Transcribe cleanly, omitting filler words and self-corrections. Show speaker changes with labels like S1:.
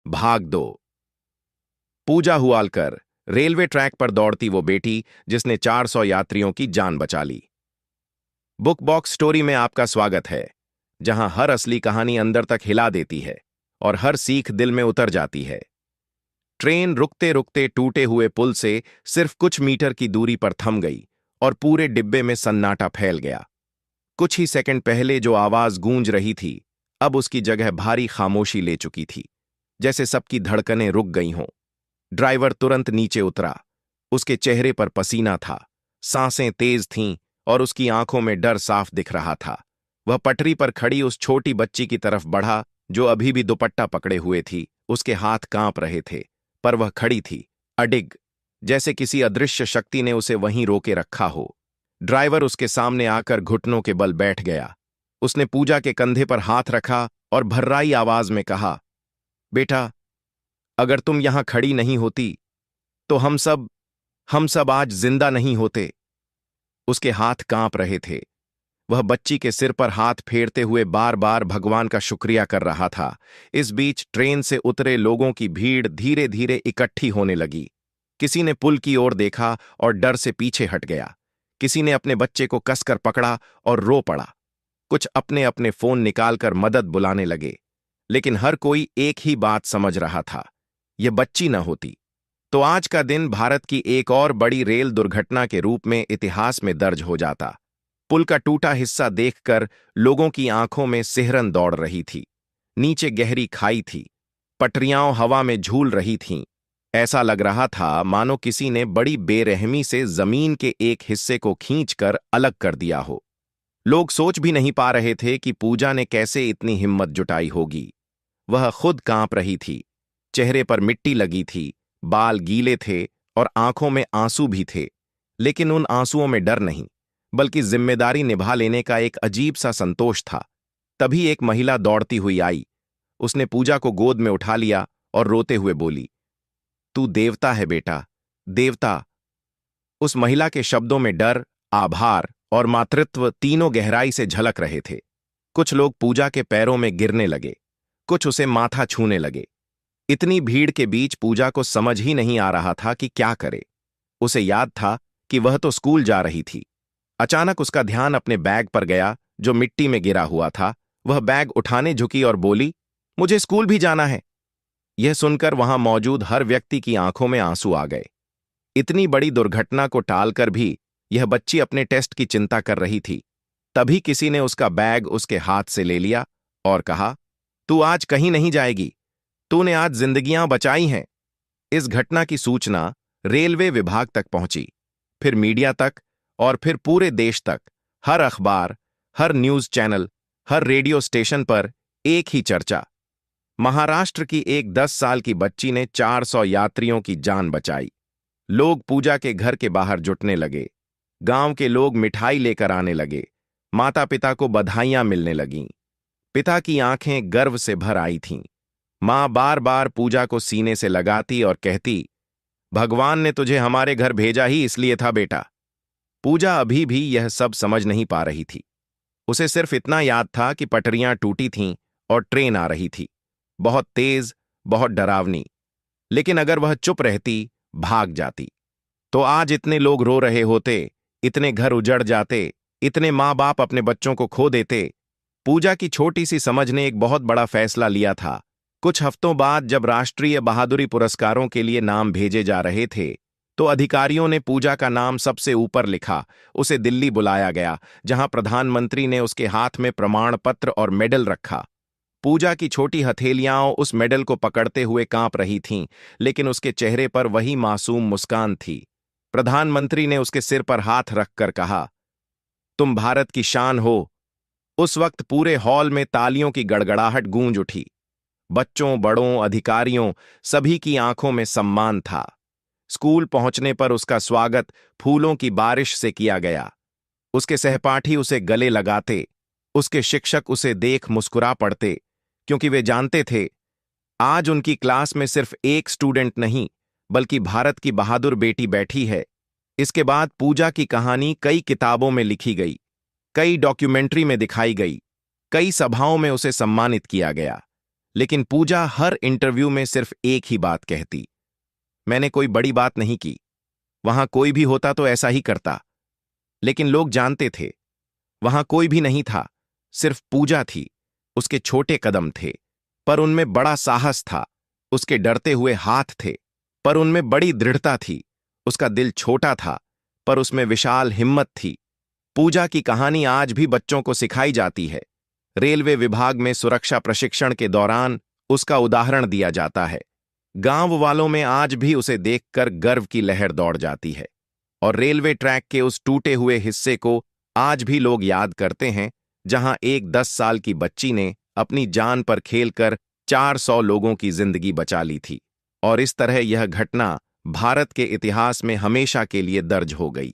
S1: भाग 2। पूजा हुआलकर, railway track पर दौड़ती वो बेटी जिसने 400 यात्रियों की जान बचा ली। बुक बॉक्स स्टोरी में आपका स्वागत है, जहां हर असली कहानी अंदर तक हिला देती है और हर सीख दिल में उतर जाती है। ट्रेन रुकते रुकते टूटे हुए पुल से सिर्फ कुछ मीटर की दूरी पर थम गई और पूरे डिब्बे में सन्नाटा फैल गया। कुछ ही सेकंड पहले जो आवाज गूंज रही थी, अब उसकी जगह भारी खामोशी ले चुकी थी, जैसे सबकी धड़कनें रुक गई हों। ड्राइवर तुरंत नीचे उतरा। उसके चेहरे पर पसीना था, सांसें तेज थीं और उसकी आंखों में डर साफ दिख रहा था। वह पटरी पर खड़ी उस छोटी बच्ची की तरफ बढ़ा जो अभी भी दुपट्टा पकड़े हुए थी। उसके हाथ कांप रहे थे, पर वह खड़ी थी, अडिग, जैसे किसी अदृश्य शक्ति ने उसे वहीं रोके रखा हो। ड्राइवर उसके सामने आकर घुटनों के बल बैठ गया। उसने पूजा के कंधे पर हाथ रखा और भर्राई आवाज में कहा, बेटा, अगर तुम यहां खड़ी नहीं होती तो हम सब आज जिंदा नहीं होते। उसके हाथ कांप रहे थे। वह बच्ची के सिर पर हाथ फेरते हुए बार बार भगवान का शुक्रिया कर रहा था। इस बीच ट्रेन से उतरे लोगों की भीड़ धीरे धीरे इकट्ठी होने लगी। किसी ने पुल की ओर देखा और डर से पीछे हट गया। किसी ने अपने बच्चे को कसकर पकड़ा और रो पड़ा। कुछ अपने अपने फोन निकालकर मदद बुलाने लगे, लेकिन हर कोई एक ही बात समझ रहा था, यह बच्ची न होती तो आज का दिन भारत की एक और बड़ी रेल दुर्घटना के रूप में इतिहास में दर्ज हो जाता। पुल का टूटा हिस्सा देखकर लोगों की आंखों में सिहरन दौड़ रही थी। नीचे गहरी खाई थी, पटरियां हवा में झूल रही थीं। ऐसा लग रहा था मानो किसी ने बड़ी बेरहमी से जमीन के एक हिस्से को खींचकर अलग कर दिया हो। लोग सोच भी नहीं पा रहे थे कि पूजा ने कैसे इतनी हिम्मत जुटाई होगी। वह खुद कांप रही थी, चेहरे पर मिट्टी लगी थी, बाल गीले थे और आंखों में आंसू भी थे, लेकिन उन आंसुओं में डर नहीं, बल्कि जिम्मेदारी निभा लेने का एक अजीब सा संतोष था। तभी एक महिला दौड़ती हुई आई। उसने पूजा को गोद में उठा लिया और रोते हुए बोली, तू देवता है बेटा, देवता। उस महिला के शब्दों में डर, आभार और मातृत्व तीनों गहराई से झलक रहे थे। कुछ लोग पूजा के पैरों में गिरने लगे, कुछ उसे माथा छूने लगे। इतनी भीड़ के बीच पूजा को समझ ही नहीं आ रहा था कि क्या करे। उसे याद था कि वह तो स्कूल जा रही थी। अचानक उसका ध्यान अपने बैग पर गया जो मिट्टी में गिरा हुआ था। वह बैग उठाने झुकी और बोली, मुझे स्कूल भी जाना है। यह सुनकर वहां मौजूद हर व्यक्ति की आंखों में आंसू आ गए। इतनी बड़ी दुर्घटना को टालकर भी यह बच्ची अपने टेस्ट की चिंता कर रही थी। तभी किसी ने उसका बैग उसके हाथ से ले लिया और कहा, तू आज कहीं नहीं जाएगी, तूने आज जिंदगियां बचाई हैं। इस घटना की सूचना रेलवे विभाग तक पहुंची, फिर मीडिया तक और फिर पूरे देश तक। हर अखबार, हर न्यूज चैनल, हर रेडियो स्टेशन पर एक ही चर्चा, महाराष्ट्र की एक 10 साल की बच्ची ने 400 यात्रियों की जान बचाई। लोग पूजा के घर के बाहर जुटने लगे। गांव के लोग मिठाई लेकर आने लगे। माता पिता को बधाइयां मिलने लगीं। पिता की आंखें गर्व से भर आई थीं। मां बार बार पूजा को सीने से लगाती और कहती, भगवान ने तुझे हमारे घर भेजा ही इसलिए था बेटा। पूजा अभी भी यह सब समझ नहीं पा रही थी। उसे सिर्फ इतना याद था कि पटरियां टूटी थीं और ट्रेन आ रही थी, बहुत तेज, बहुत डरावनी। लेकिन अगर वह चुप रहती, भाग जाती, तो आज इतने लोग रो रहे होते, इतने घर उजड़ जाते, इतने माँ बाप अपने बच्चों को खो देते। पूजा की छोटी सी समझ ने एक बहुत बड़ा फैसला लिया था। कुछ हफ्तों बाद जब राष्ट्रीय बहादुरी पुरस्कारों के लिए नाम भेजे जा रहे थे, तो अधिकारियों ने पूजा का नाम सबसे ऊपर लिखा। उसे दिल्ली बुलाया गया, जहां प्रधानमंत्री ने उसके हाथ में प्रमाण पत्र और मेडल रखा। पूजा की छोटी हथेलियां उस मेडल को पकड़ते हुए कांप रही थीं, लेकिन उसके चेहरे पर वही मासूम मुस्कान थी। प्रधानमंत्री ने उसके सिर पर हाथ रखकर कहा, तुम भारत की शान हो। उस वक्त पूरे हॉल में तालियों की गड़गड़ाहट गूंज उठी। बच्चों, बड़ों, अधिकारियों, सभी की आंखों में सम्मान था। स्कूल पहुंचने पर उसका स्वागत फूलों की बारिश से किया गया। उसके सहपाठी उसे गले लगाते, उसके शिक्षक उसे देख मुस्कुरा पड़ते, क्योंकि वे जानते थे आज उनकी क्लास में सिर्फ एक स्टूडेंट नहीं, बल्कि भारत की बहादुर बेटी बैठी है। इसके बाद पूजा की कहानी कई किताबों में लिखी गई, कई डॉक्यूमेंट्री में दिखाई गई, कई सभाओं में उसे सम्मानित किया गया। लेकिन पूजा हर इंटरव्यू में सिर्फ एक ही बात कहती, मैंने कोई बड़ी बात नहीं की, वहां कोई भी होता तो ऐसा ही करता। लेकिन लोग जानते थे, वहां कोई भी नहीं था, सिर्फ पूजा थी। उसके छोटे कदम थे, पर उनमें बड़ा साहस था। उसके डरते हुए हाथ थे, पर उनमें बड़ी दृढ़ता थी। उसका दिल छोटा था, पर उसमें विशाल हिम्मत थी। पूजा की कहानी आज भी बच्चों को सिखाई जाती है। रेलवे विभाग में सुरक्षा प्रशिक्षण के दौरान उसका उदाहरण दिया जाता है। गांव वालों में आज भी उसे देखकर गर्व की लहर दौड़ जाती है। और रेलवे ट्रैक के उस टूटे हुए हिस्से को आज भी लोग याद करते हैं, जहां एक 10 साल की बच्ची ने अपनी जान पर खेलकर 400 लोगों की जिंदगी बचा ली थी। और इस तरह यह घटना भारत के इतिहास में हमेशा के लिए दर्ज हो गई।